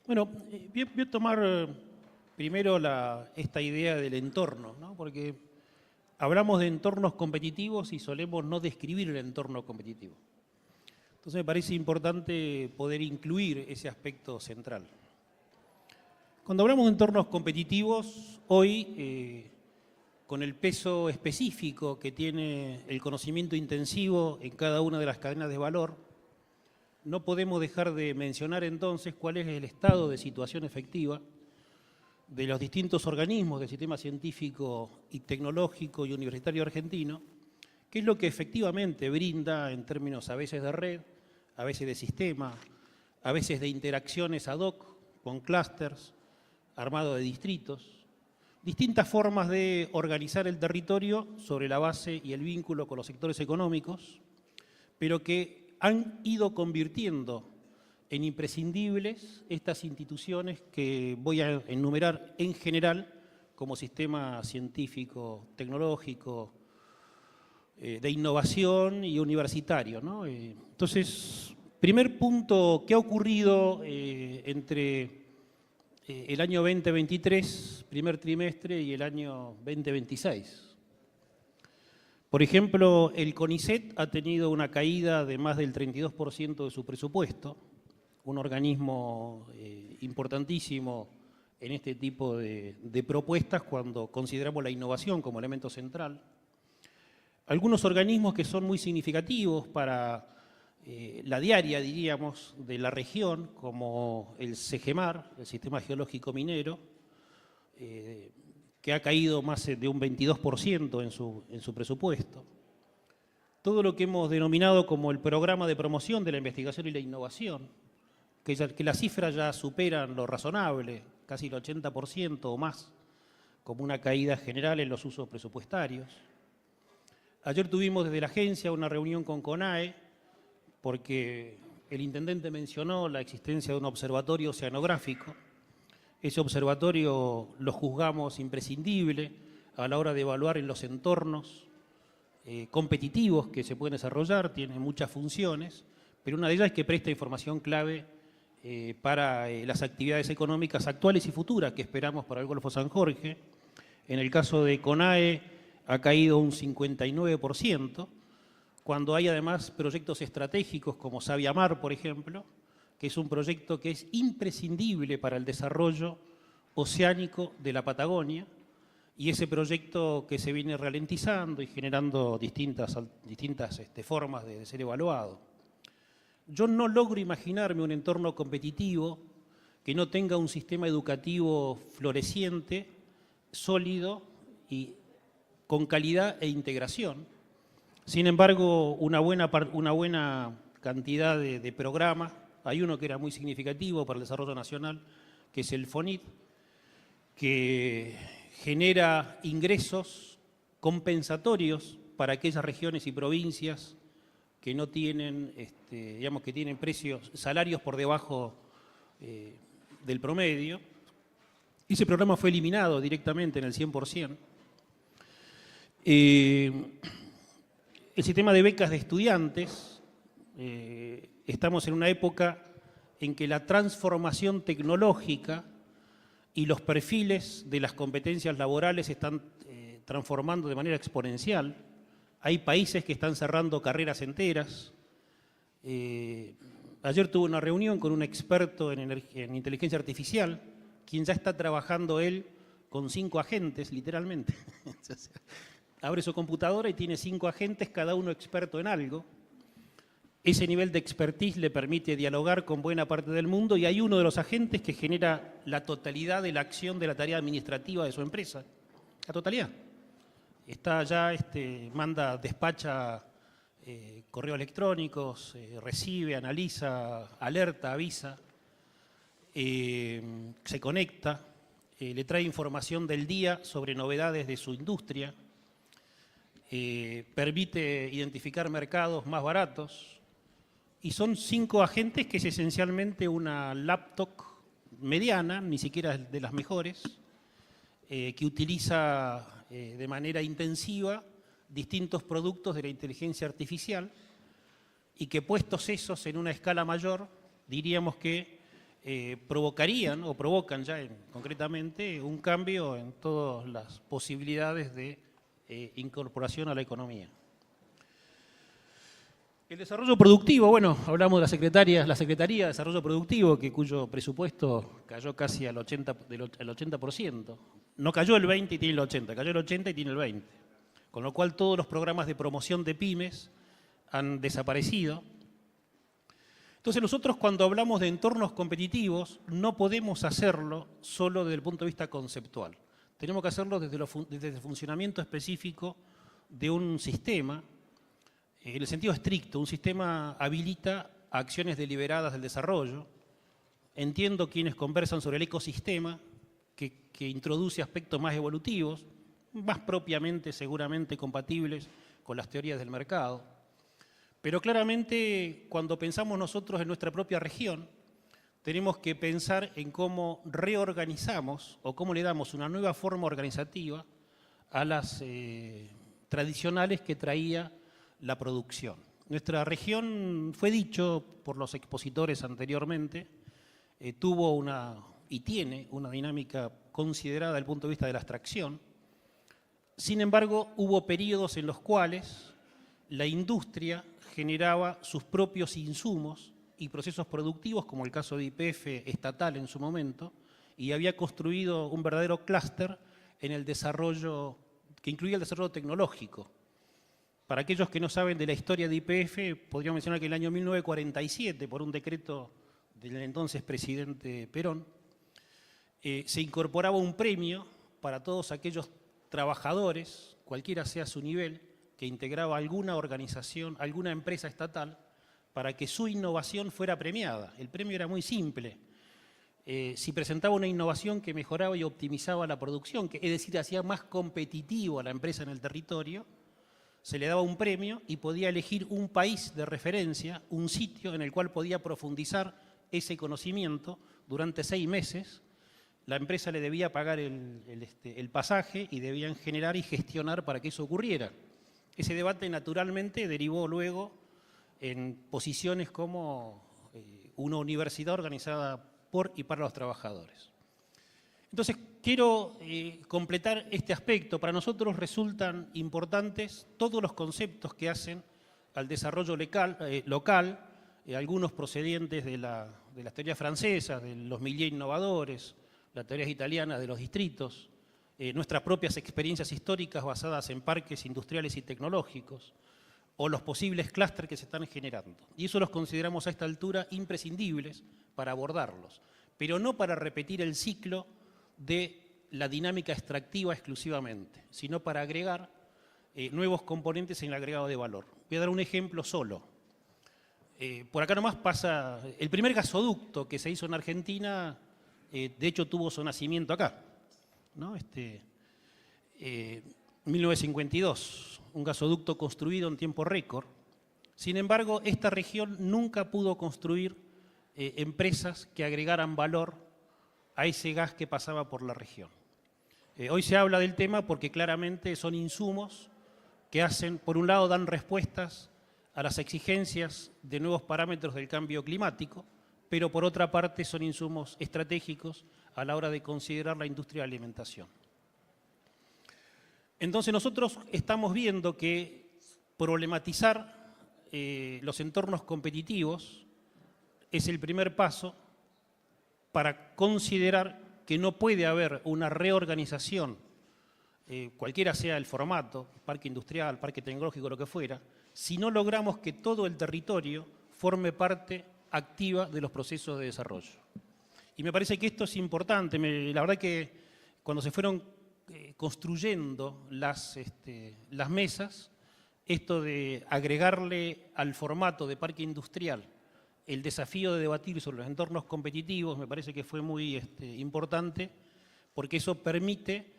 Bueno, voy a tomar primero esta idea del entorno, ¿no? Porque hablamos de entornos competitivos y solemos no describir el entorno competitivo. Entonces me parece importante poder incluir ese aspecto central. Cuando hablamos de entornos competitivos, hoy, con el peso específico que tiene el conocimiento intensivo en cada una de las cadenas de valor, no podemos dejar de mencionar entonces cuál es el estado de situación efectiva de los distintos organismos del sistema científico y tecnológico y universitario argentino, qué es lo que efectivamente brinda en términos a veces de red, a veces de sistema, a veces de interacciones ad hoc con clústeres, armado de distritos, distintas formas de organizar el territorio sobre la base y el vínculo con los sectores económicos, pero que han ido convirtiendo en imprescindibles estas instituciones que voy a enumerar en general como sistema científico, tecnológico, de innovación y universitario, ¿no? Entonces, primer punto, ¿qué ha ocurrido entre el año 2023, primer trimestre, y el año 2026? Por ejemplo, el CONICET ha tenido una caída de más del 32% de su presupuesto, un organismo importantísimo en este tipo de propuestas cuando consideramos la innovación como elemento central. Algunos organismos que son muy significativos para la diaria, diríamos, de la región, como el SEGEMAR, el Sistema Geológico Minero, que ha caído más de un 22% en su presupuesto. Todo lo que hemos denominado como el programa de promoción de la investigación y la innovación, que las cifras ya superan lo razonable, casi el 80% o más, como una caída general en los usos presupuestarios. Ayer tuvimos desde la agencia una reunión con CONAE, porque el intendente mencionó la existencia de un observatorio oceanográfico. Ese observatorio lo juzgamos imprescindible a la hora de evaluar en los entornos competitivos que se pueden desarrollar, tiene muchas funciones, pero una de ellas es que presta información clave para las actividades económicas actuales y futuras que esperamos para el Golfo San Jorge. En el caso de CONAE ha caído un 59%, cuando hay además proyectos estratégicos como Sabiamar, por ejemplo, que es un proyecto que es imprescindible para el desarrollo oceánico de la Patagonia, y ese proyecto que se viene ralentizando y generando distintas formas de ser evaluado. Yo no logro imaginarme un entorno competitivo que no tenga un sistema educativo floreciente, sólido y con calidad e integración. Sin embargo, una buena cantidad de programas. Hay uno que era muy significativo para el desarrollo nacional, que es el FONIT, que genera ingresos compensatorios para aquellas regiones y provincias que no tienen, digamos, que tienen salarios por debajo del promedio. Ese programa fue eliminado directamente en el 100%. El sistema de becas de estudiantes, estamos en una época en que la transformación tecnológica y los perfiles de las competencias laborales se están transformando de manera exponencial. Hay países que están cerrando carreras enteras. Ayer tuve una reunión con un experto en inteligencia artificial, quien ya está trabajando él con 5 agentes, literalmente. Abre su computadora y tiene 5 agentes, cada uno experto en algo. Ese nivel de expertise le permite dialogar con buena parte del mundo, y hay uno de los agentes que genera la totalidad de la acción de la tarea administrativa de su empresa. La totalidad. Está ya, manda, despacha correos electrónicos, recibe, analiza, alerta, avisa, se conecta, le trae información del día sobre novedades de su industria, permite identificar mercados más baratos. Y son 5 agentes que es esencialmente una laptop mediana, ni siquiera de las mejores, que utiliza de manera intensiva distintos productos de la inteligencia artificial, y que puestos esos en una escala mayor, diríamos que provocarían o provocan ya concretamente un cambio en todas las posibilidades de incorporación a la economía. El desarrollo productivo, bueno, hablamos de la Secretaría de Desarrollo Productivo, cuyo presupuesto cayó casi al 80%. No cayó el 20 y tiene el 80%, cayó el 80 y tiene el 20%. Con lo cual todos los programas de promoción de pymes han desaparecido. Entonces nosotros cuando hablamos de entornos competitivos no podemos hacerlo solo desde el punto de vista conceptual. Tenemos que hacerlo desde el funcionamiento específico de un sistema. En el sentido estricto, un sistema habilita acciones deliberadas del desarrollo. Entiendo quienes conversan sobre el ecosistema, que introduce aspectos más evolutivos, más propiamente seguramente compatibles con las teorías del mercado. Pero claramente cuando pensamos nosotros en nuestra propia región, tenemos que pensar en cómo reorganizamos o cómo le damos una nueva forma organizativa a las tradicionales que traía la producción. Nuestra región, fue dicho por los expositores anteriormente, tuvo y tiene una dinámica considerada desde el punto de vista de la extracción. Sin embargo, hubo periodos en los cuales la industria generaba sus propios insumos y procesos productivos, como el caso de YPF estatal en su momento, y había construido un verdadero clúster en el desarrollo, que incluía el desarrollo tecnológico. Para aquellos que no saben de la historia de YPF, podríamos mencionar que en el año 1947, por un decreto del entonces presidente Perón, se incorporaba un premio para todos aquellos trabajadores, cualquiera sea su nivel, que integraba alguna organización, alguna empresa estatal, para que su innovación fuera premiada. El premio era muy simple. Si presentaba una innovación que mejoraba y optimizaba la producción, es decir, hacía más competitivo a la empresa en el territorio, se le daba un premio y podía elegir un país de referencia, un sitio en el cual podía profundizar ese conocimiento durante 6 meses. La empresa le debía pagar el pasaje y debían generar y gestionar para que eso ocurriera. Ese debate naturalmente derivó luego en posiciones como una universidad organizada por y para los trabajadores. Entonces, quiero completar este aspecto. Para nosotros resultan importantes todos los conceptos que hacen al desarrollo local, algunos procedientes de las teorías francesas, de los milieux innovadores, las teorías italianas de los distritos, nuestras propias experiencias históricas basadas en parques industriales y tecnológicos, o los posibles clústeres que se están generando. Y eso los consideramos a esta altura imprescindibles para abordarlos, pero no para repetir el ciclo de la dinámica extractiva exclusivamente, sino para agregar nuevos componentes en el agregado de valor. Voy a dar un ejemplo solo. Por acá nomás pasa, el primer gasoducto que se hizo en Argentina, de hecho tuvo su nacimiento acá, ¿no? 1952, un gasoducto construido en tiempo récord. Sin embargo, esta región nunca pudo construir empresas que agregaran valor a ese gas que pasaba por la región. Hoy se habla del tema porque claramente son insumos que por un lado, dan respuestas a las exigencias de nuevos parámetros del cambio climático, pero por otra parte son insumos estratégicos a la hora de considerar la industria de la alimentación. Entonces nosotros estamos viendo que problematizar los entornos competitivos es el primer paso para considerar que no puede haber una reorganización, cualquiera sea el formato, parque industrial, parque tecnológico, lo que fuera, si no logramos que todo el territorio forme parte activa de los procesos de desarrollo. Y me parece que esto es importante. La verdad que cuando se fueron construyendo las mesas, esto de agregarle al formato de parque industrial el desafío de debatir sobre los entornos competitivos, me parece que fue muy importante, porque eso permite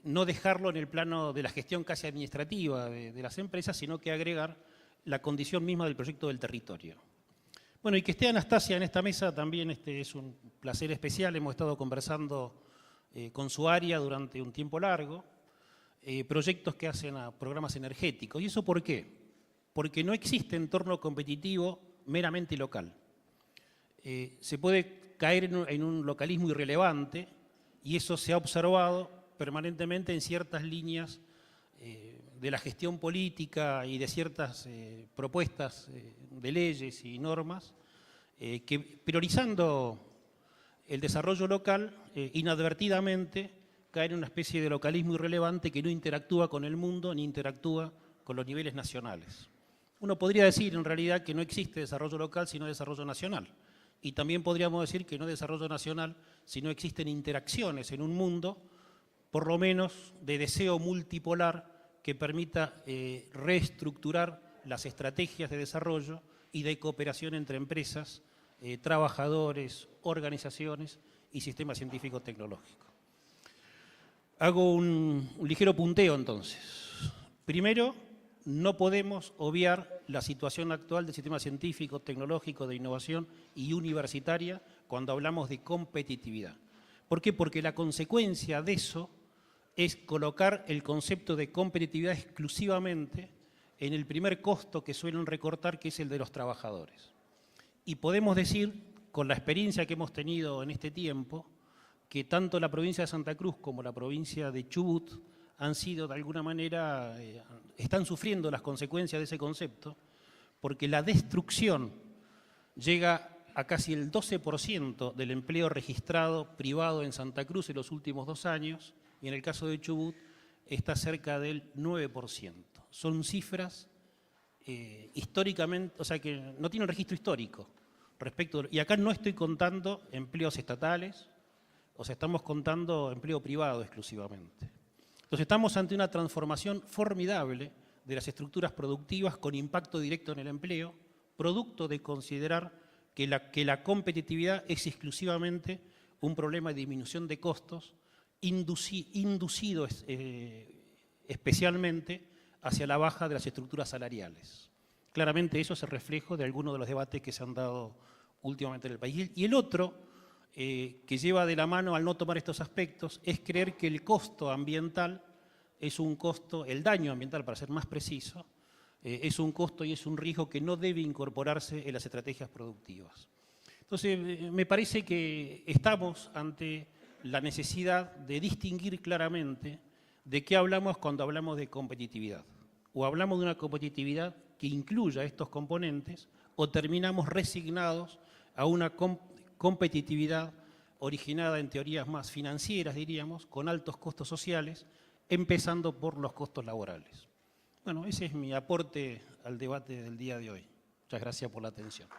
no dejarlo en el plano de la gestión casi administrativa de las empresas, sino que agregar la condición misma del proyecto del territorio. Bueno, y que esté Anastasia en esta mesa también es un placer especial. Hemos estado conversando con su área durante un tiempo largo, proyectos que hacen a programas energéticos. ¿Y eso por qué? Porque no existe entorno competitivo meramente local. se puede caer en un localismo irrelevante, y eso se ha observado permanentemente en ciertas líneas de la gestión política y de ciertas propuestas de leyes y normas que, priorizando el desarrollo local, inadvertidamente cae en una especie de localismo irrelevante que no interactúa con el mundo ni interactúa con los niveles nacionales. Uno podría decir en realidad que no existe desarrollo local sino desarrollo nacional. Y también podríamos decir que no desarrollo nacional si no existen interacciones en un mundo, por lo menos de deseo multipolar, que permita reestructurar las estrategias de desarrollo y de cooperación entre empresas, trabajadores, organizaciones y sistemas científico-tecnológicos. Hago un ligero punteo entonces. Primero, no podemos obviar la situación actual del sistema científico, tecnológico, de innovación y universitaria cuando hablamos de competitividad. ¿Por qué? Porque la consecuencia de eso es colocar el concepto de competitividad exclusivamente en el primer costo que suelen recortar, que es el de los trabajadores. Y podemos decir, con la experiencia que hemos tenido en este tiempo, que tanto la provincia de Santa Cruz como la provincia de Chubut han sido de alguna manera, están sufriendo las consecuencias de ese concepto, porque la destrucción llega a casi el 12% del empleo registrado privado en Santa Cruz en los últimos 2 años, y en el caso de Chubut está cerca del 9%. Son cifras históricamente, o sea que no tienen registro histórico respecto, y acá no estoy contando empleos estatales, o sea, estamos contando empleo privado exclusivamente. Entonces estamos ante una transformación formidable de las estructuras productivas con impacto directo en el empleo, producto de considerar que la competitividad es exclusivamente un problema de disminución de costos, inducido especialmente hacia la baja de las estructuras salariales. Claramente eso es el reflejo de algunos de los debates que se han dado últimamente en el país. Y el otro, que lleva de la mano al no tomar estos aspectos, es creer que el costo ambiental es un costo, el daño ambiental para ser más preciso, es un costo y es un riesgo que no debe incorporarse en las estrategias productivas. Entonces, me parece que estamos ante la necesidad de distinguir claramente de qué hablamos cuando hablamos de competitividad. O hablamos de una competitividad que incluya estos componentes, o terminamos resignados a una competitividad originada en teorías más financieras, diríamos, con altos costos sociales, empezando por los costos laborales. Bueno, ese es mi aporte al debate del día de hoy. Muchas gracias por la atención.